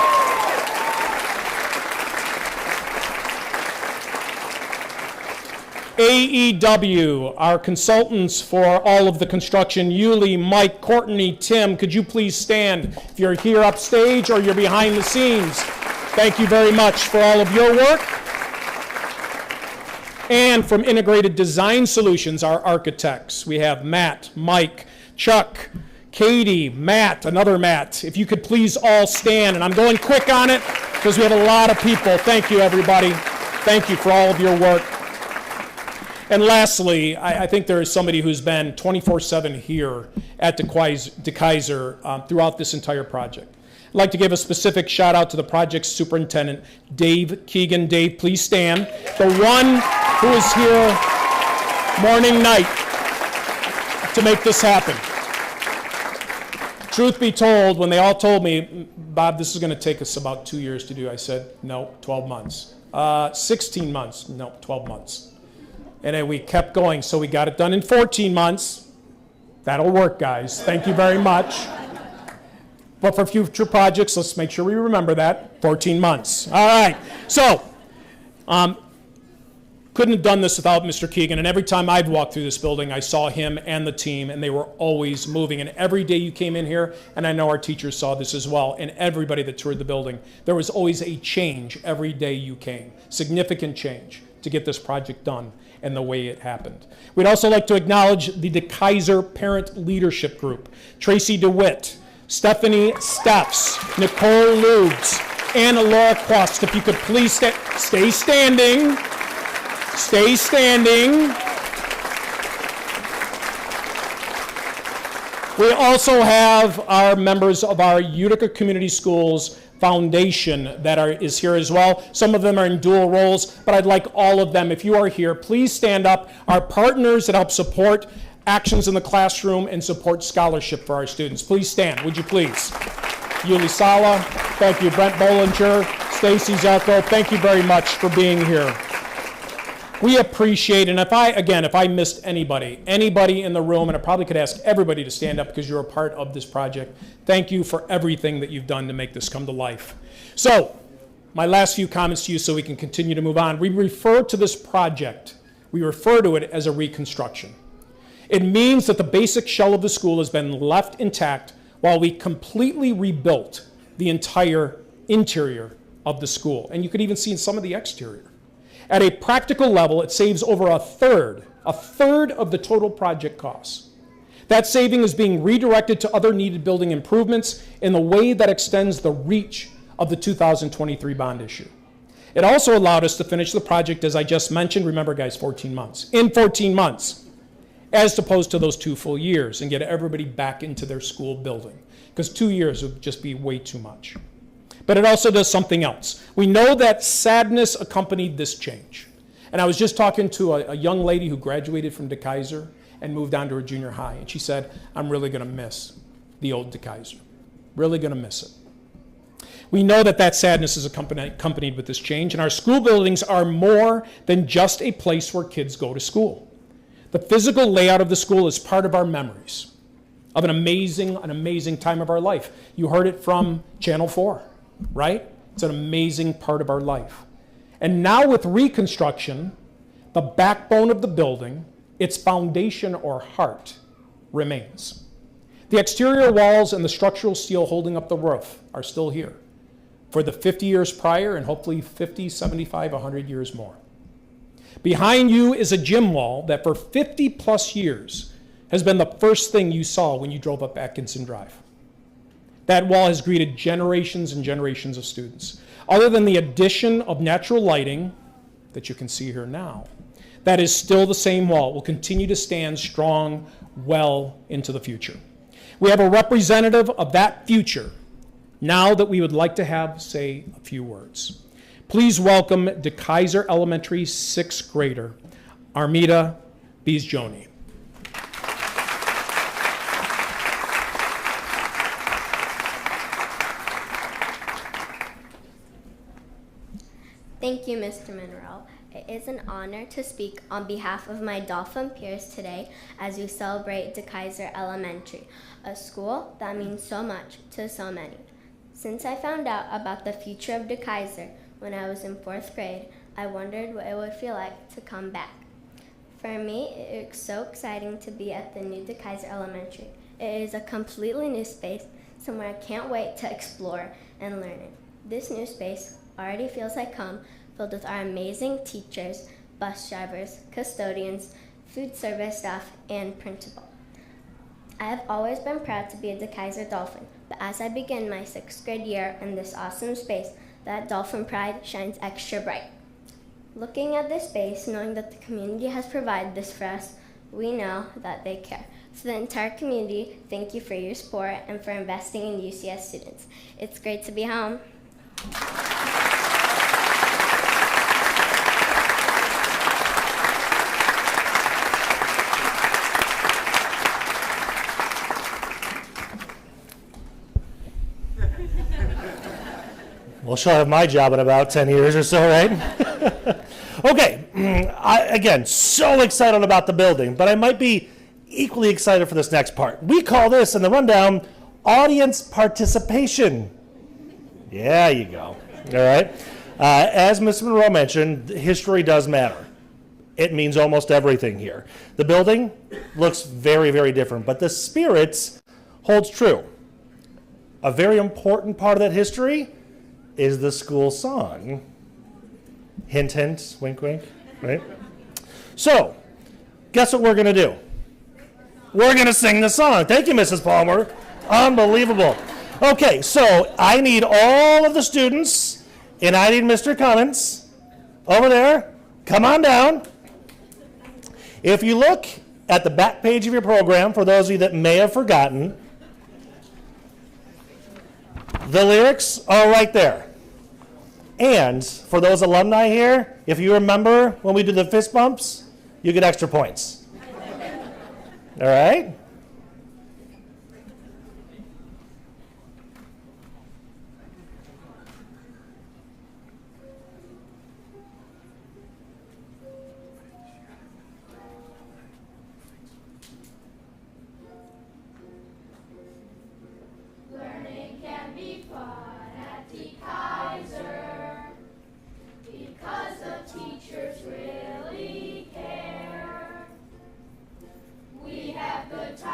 AEW, our consultants for all of the construction, Yuli, Mike, Courtney, Tim, could you please stand if you're here upstage or you're behind the scenes. Thank you very much for all of your work. And from Integrated Design Solutions, our architects, we have Matt, Mike, Chuck, Katie, Matt, another Matt. If you could please all stand, and I'm going quick on it because we have a lot of people. Thank you, everybody. Thank you for all of your work. And lastly, I think there is somebody who's been 24/7 here at DeKeyser throughout this entire project. I'd like to give a specific shout out to the project superintendent, Dave Keegan. Dave, please stand. The one who is here morning, night to make this happen. Truth be told, when they all told me, Bob, this is going to take us about 2 years to do, I said, no, 12 months. 16 months, no, 12 months. And then we kept going, so we got it done in 14 months. That'll work, guys. Thank you very much. But for future projects, let's make sure we remember that, 14 months. All right, so couldn't have done this without Mr. Keegan, and every time I've walked through this building, I saw him and the team, and they were always moving. And every day you came in here, and I know our teachers saw this as well, and everybody that toured the building, there was always a change every day you came, significant change to get this project done and the way it happened. We'd also like to acknowledge the DeKeyser Parent Leadership Group, Tracy DeWitte, Stephanie Steffs, Nicole Lubes, Anna Laura Quast. If you could please stay standing. Stay standing. We also have our members of our Utica Community Schools Foundation that is here as well. Some of them are in dual roles, but I'd like all of them, if you are here, please stand up. Our partners that help support actions in the classroom and support scholarship for our students. Please stand, would you please? Yuli Sala, thank you. Brent Bollinger, Stacy Zarko, thank you very much for being here. We appreciate, and if I missed anybody in the room, and I probably could ask everybody to stand up because you're a part of this project, thank you for everything that you've done to make this come to life. So, my last few comments to you so we can continue to move on. We refer to this project, we refer to it as a reconstruction. It means that the basic shell of the school has been left intact while we completely rebuilt the entire interior of the school. And you could even see in some of the exterior. At a practical level, it saves over a third of the total project costs. That saving is being redirected to other needed building improvements in the way that extends the reach of the 2023 bond issue. It also allowed us to finish the project, as I just mentioned, remember guys, 14 months, in 14 months, as opposed to those 2 full years, and get everybody back into their school building, because 2 years would just be way too much. But it also does something else. We know that sadness accompanied this change. And I was just talking to a young lady who graduated from DeKeyser and moved on to her junior high. And she said, I'm really going to miss the old DeKeyser. Really going to miss it. We know that that sadness is accompanied with this change, and our school buildings are more than just a place where kids go to school. The physical layout of the school is part of our memories of an amazing time of our life. You heard it from Channel 4, right? It's an amazing part of our life. And now with reconstruction, the backbone of the building, its foundation or heart, remains. The exterior walls and the structural steel holding up the roof are still here for the 50 years prior and hopefully 50, 75, 100 years more. Behind you is a gym wall that for 50 plus years has been the first thing you saw when you drove up Atkinson Drive. That wall has greeted generations and generations of students. Other than the addition of natural lighting that you can see here now, that is still the same wall. It will continue to stand strong well into the future. We have a representative of that future now that we would like to have say a few words. Please welcome DeKeyser Elementary 6th grader, Armida Bizgjoni. Thank you, Mr. Monroe. It is an honor to speak on behalf of my Dolphin peers today as we celebrate DeKeyser Elementary, a school that means so much to so many. Since I found out about the future of DeKeyser when I was in 4th grade, I wondered what it would feel like to come back. For me, it's so exciting to be at the new DeKeyser Elementary. It is a completely new space, somewhere I can't wait to explore and learn in. This new space already feels like home, filled with our amazing teachers, bus drivers, custodians, food service staff, and principal. I have always been proud to be a DeKeyser Dolphin, but as I begin my 6th grade year in this awesome space, that Dolphin pride shines extra bright. Looking at this space, knowing that the community has provided this for us, we know that they care. To the entire community, thank you for your support and for investing in UCS students. It's great to be home. Well, she'll have my job in about 10 years or so, right? Okay, again, so excited about the building, but I might be equally excited for this next part. We call this in the rundown, audience participation. Yeah, you go. All right. As Ms. Monroe mentioned, history does matter. It means almost everything here. The building looks very, very different, but the spirit holds true. A very important part of that history is the school song. Hint, hint, wink, wink, right? So, guess what we're going to do? We're going to sing the song. Thank you, Mrs. Palmer. Unbelievable. Okay, so I need all of the students, and I need Mr. Cummins over there. Come on down. If you look at the back page of your program, for those of you that may have forgotten, the lyrics are right there. And for those alumni here, if you remember when we did the fist bumps, you get extra points. All right? Learning can be fun at DeKeyser because the teachers really care. We have good times.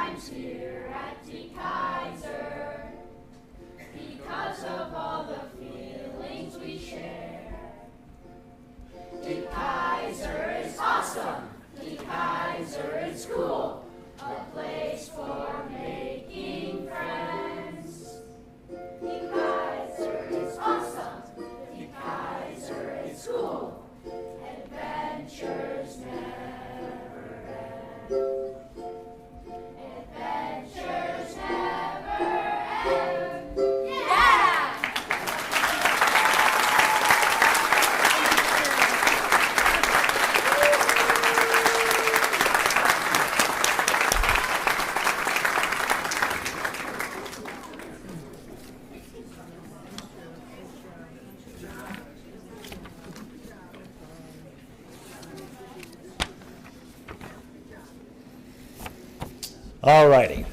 All righty.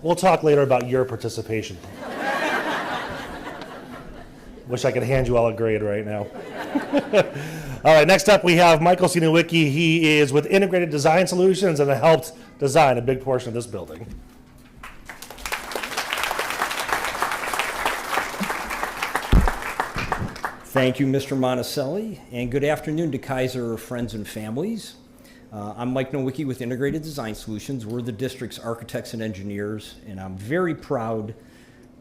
We'll talk later about your participation. Wish I could hand you all a grade right now. All right, next up we have Michael Nowicki. He is with Integrated Design Solutions and helped design a big portion of this building. Thank you, Mr. Monacelli, and good afternoon to DeKeyser friends and families. I'm Mike Nowicki with Integrated Design Solutions. We're the district's architects and engineers, and I'm very proud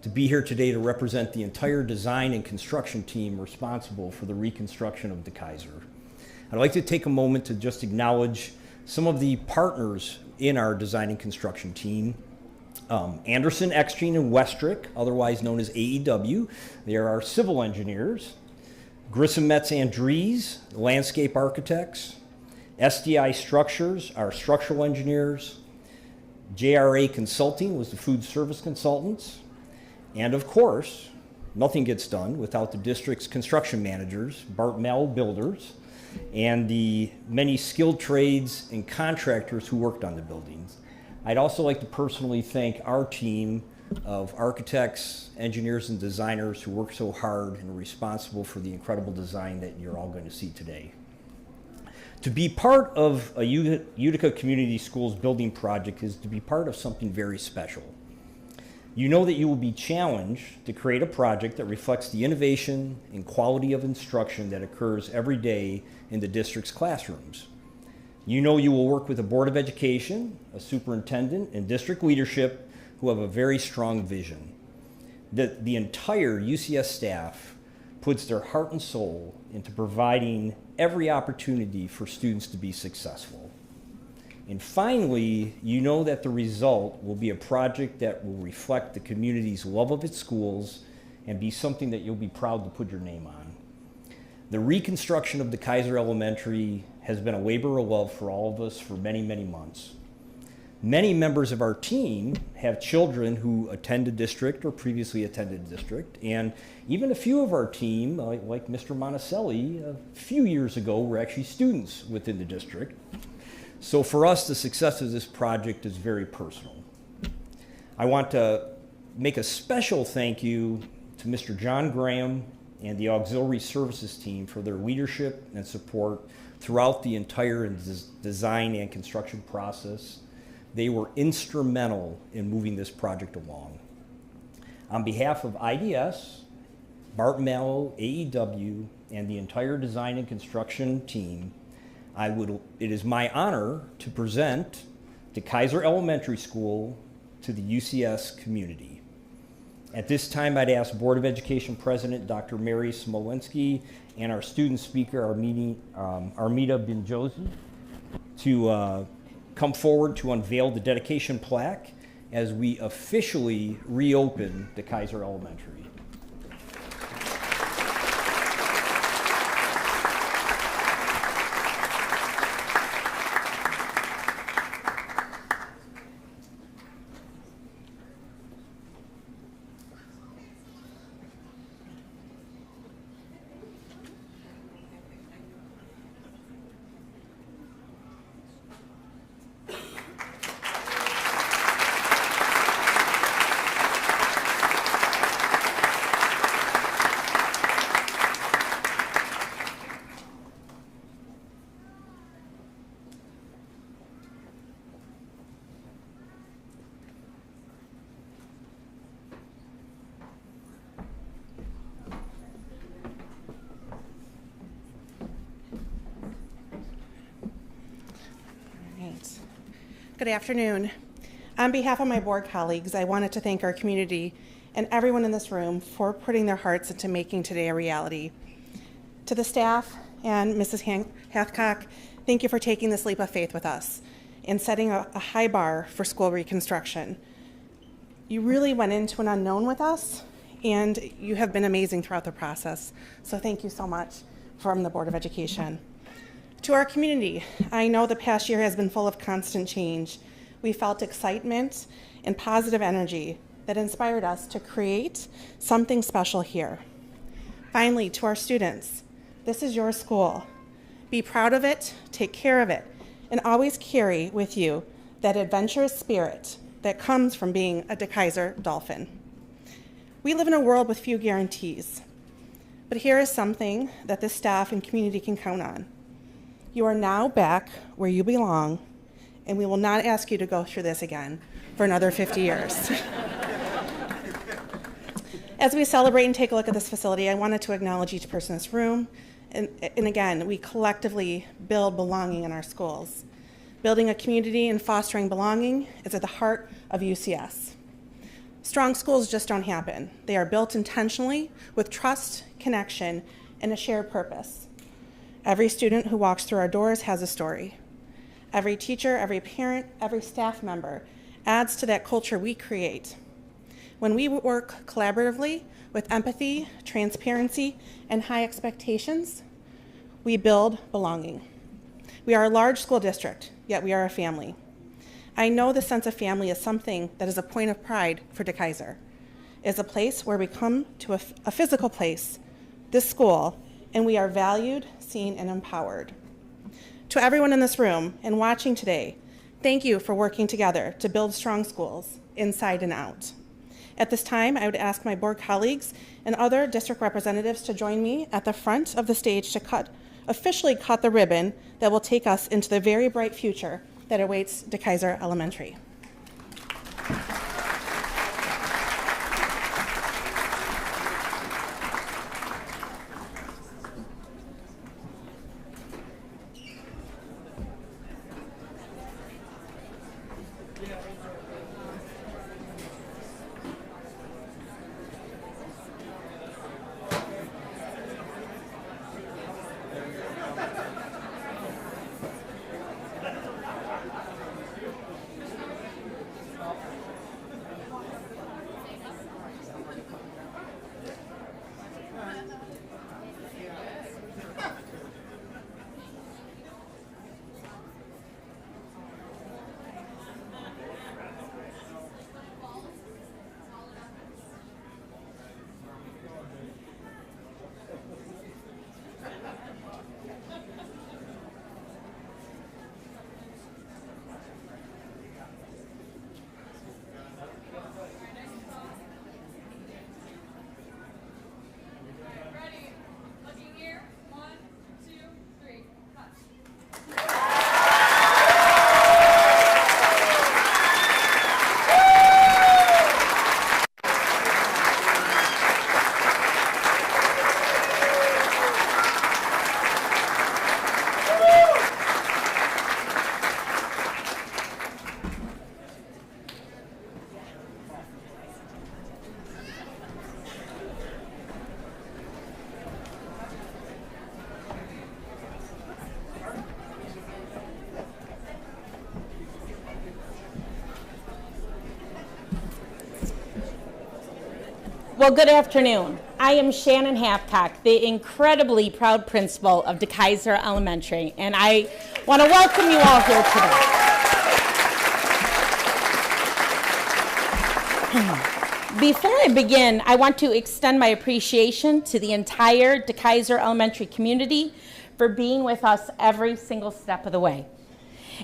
to be here today to represent the entire design and construction team responsible for the reconstruction of DeKeyser. I'd like to take a moment to just acknowledge some of the partners in our design and construction team. Anderson, Extreme, and Westrick, otherwise known as AEW. They are our civil engineers. Grissom, Metz, Andrees, landscape architects. SDI Structures, our structural engineers. JRA Consulting was the food service consultants. And of course, nothing gets done without the district's construction managers, Bart Mell Builders, and the many skilled trades and contractors who worked on the buildings. I'd also like to personally thank our team of architects, engineers, and designers who work so hard and are responsible for the incredible design that you're all going to see today. To be part of a Utica Community Schools building project is to be part of something very special. You know that you will be challenged to create a project that reflects the innovation and quality of instruction that occurs every day in the district's classrooms. You know you will work with a Board of Education, a superintendent, and district leadership who have a very strong vision. The entire UCS staff puts their heart and soul into providing every opportunity for students to be successful. And finally, you know that the result will be a project that will reflect the community's love of its schools and be something that you'll be proud to put your name on. The reconstruction of DeKeyser Elementary has been a labor of love for all of us for many, many months. Many members of our team have children who attend the district or previously attended the district, and even a few of our team, like Mr. Monacelli, a few years ago were actually students within the district. So for us, the success of this project is very personal. I want to make a special thank you to Mr. John Graham and the Auxiliary Services team for their leadership and support throughout the entire design and construction process. They were instrumental in moving this project along. On behalf of IDS, Bart Mallow, AEW, and the entire design and construction team, it is my honor to present DeKeyser Elementary School to the UCS community. At this time, I'd ask Board of Education President Dr. Mary Smolenski and our student speaker, Armida Bizgjoni, to come forward to unveil the dedication plaque as we officially reopen DeKeyser Elementary. Good afternoon. On behalf of my board colleagues, I wanted to thank our community and everyone in this room for putting their hearts into making today a reality. To the staff and Mrs. Hathcock, thank you for taking this leap of faith with us and setting a high bar for school reconstruction. You really went into an unknown with us, and you have been amazing throughout the process. So thank you so much from the Board of Education. To our community, I know the past year has been full of constant change. We felt excitement and positive energy that inspired us to create something special here. Finally, to our students, this is your school. Be proud of it, take care of it, and always carry with you that adventurous spirit that comes from being a DeKeyser Dolphin. We live in a world with few guarantees, but here is something that this staff and community can count on. You are now back where you belong, and we will not ask you to go through this again for another 50 years. As we celebrate and take a look at this facility, I wanted to acknowledge each person in this room. And again, we collectively build belonging in our schools. Building a community and fostering belonging is at the heart of UCS. Strong schools just don't happen. They are built intentionally with trust, connection, and a shared purpose. Every student who walks through our doors has a story. Every teacher, every parent, every staff member adds to that culture we create. When we work collaboratively with empathy, transparency, and high expectations, we build belonging. We are a large school district, yet we are a family. I know the sense of family is something that is a point of pride for DeKeyser. It is a place where we come to a physical place, this school, and we are valued, seen, and empowered. To everyone in this room and watching today, thank you for working together to build strong schools, inside and out. At this time, I would ask my board colleagues and other district representatives to join me at the front of the stage to officially cut the ribbon that will take us into the very bright future that awaits DeKeyser Elementary. Well, good afternoon. I am Shannon Hathcock, the incredibly proud principal of DeKeyser Elementary, and I want to welcome you all here today. Before I begin, I want to extend my appreciation to the entire DeKeyser Elementary community for being with us every single step of the way.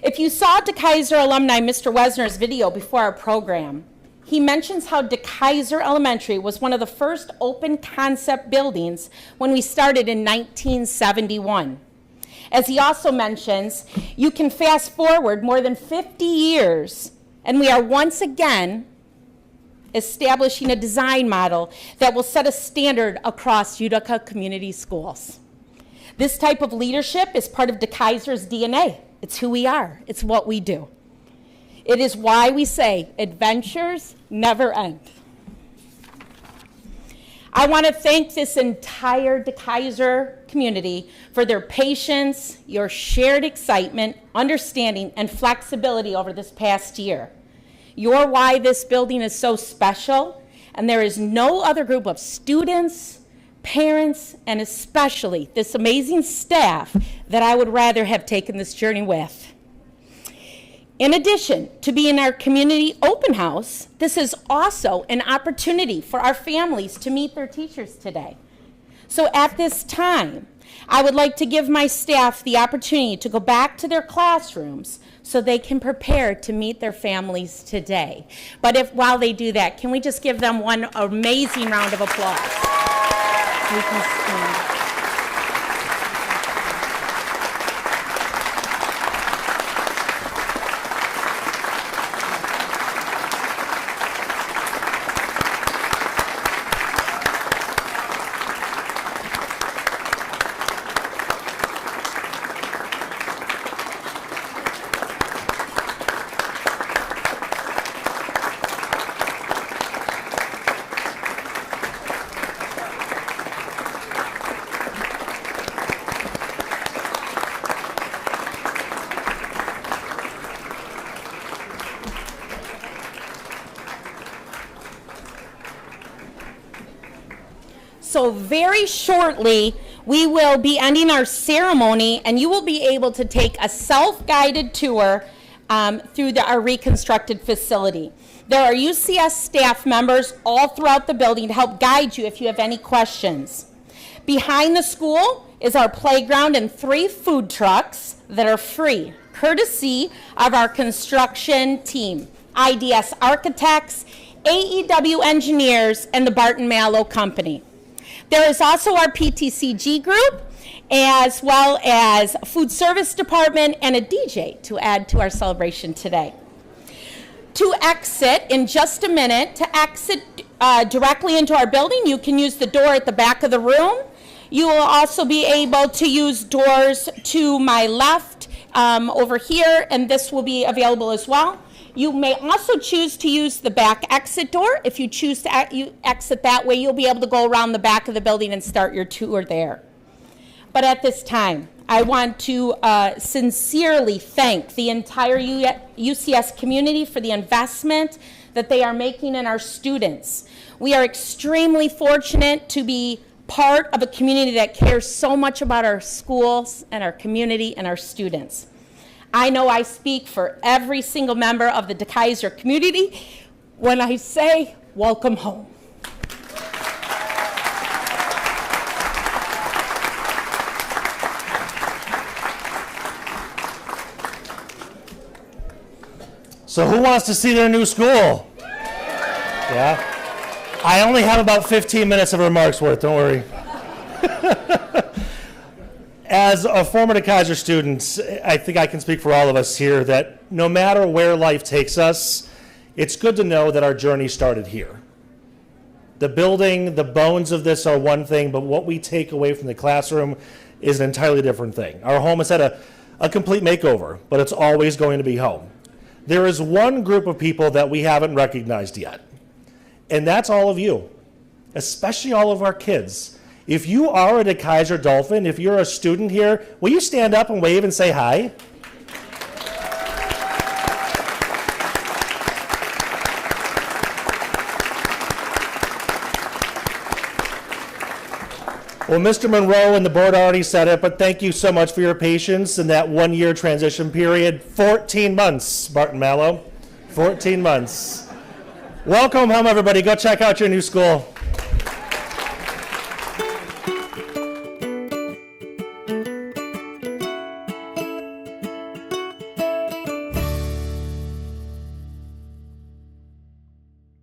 If you saw DeKeyser alumni Mr. Wesner's video before our program, he mentions how DeKeyser Elementary was one of the first open concept buildings when we started in 1971. As he also mentions, you can fast forward more than 50 years and we are once again establishing a design model that will set a standard across Utica community schools. This type of leadership is part of DeKeyser's DNA. It's who we are. It's what we do. It is why we say adventures never end. I want to thank this entire DeKeyser community for their patience, your shared excitement, understanding, and flexibility over this past year. You're why this building is so special, and there is no other group of students, parents, and especially this amazing staff that I would rather have taken this journey with. In addition to being our community open house, this is also an opportunity for our families to meet their teachers today. So at this time, I would like to give my staff the opportunity to go back to their classrooms so they can prepare to meet their families today. But while they do that, can we just give them one amazing round of applause? We can stand. So very shortly, we will be ending our ceremony, and you will be able to take a self-guided tour through our reconstructed facility. There are UCS staff members all throughout the building to help guide you if you have any questions. Behind the school is our playground and 3 food trucks that are free, courtesy of our construction team, IDS Architects, AEW Engineers, and the Barton Mallow Company. There is also our PTCG group, as well as a food service department and a DJ to add to our celebration today. To exit in just a minute, to exit directly into our building, you can use the door at the back of the room. You will also be able to use doors to my left over here, and this will be available as well. You may also choose to use the back exit door. If you choose to exit that way, you'll be able to go around the back of the building and start your tour there. But at this time, I want to sincerely thank the entire UCS community for the investment that they are making in our students. We are extremely fortunate to be part of a community that cares so much about our schools and our community and our students. I know I speak for every single member of the DeKeyser community when I say, welcome home. So who wants to see their new school? Yeah? I only have about 15 minutes of remarks worth, don't worry. As a former DeKeyser student, I think I can speak for all of us here that no matter where life takes us, it's good to know that our journey started here. The building, the bones of this are one thing, but what we take away from the classroom is an entirely different thing. Our home has had a complete makeover, but it's always going to be home. There is one group of people that we haven't recognized yet, and that's all of you, especially all of our kids. If you are a DeKeyser Dolphin, if you're a student here, will you stand up and wave and say hi? Well, Mr. Monroe and the board already said it, but thank you so much for your patience in that 1-year transition period. 14 months, Barton Mallow. 14 months. Welcome home, everybody. Go check out your new school.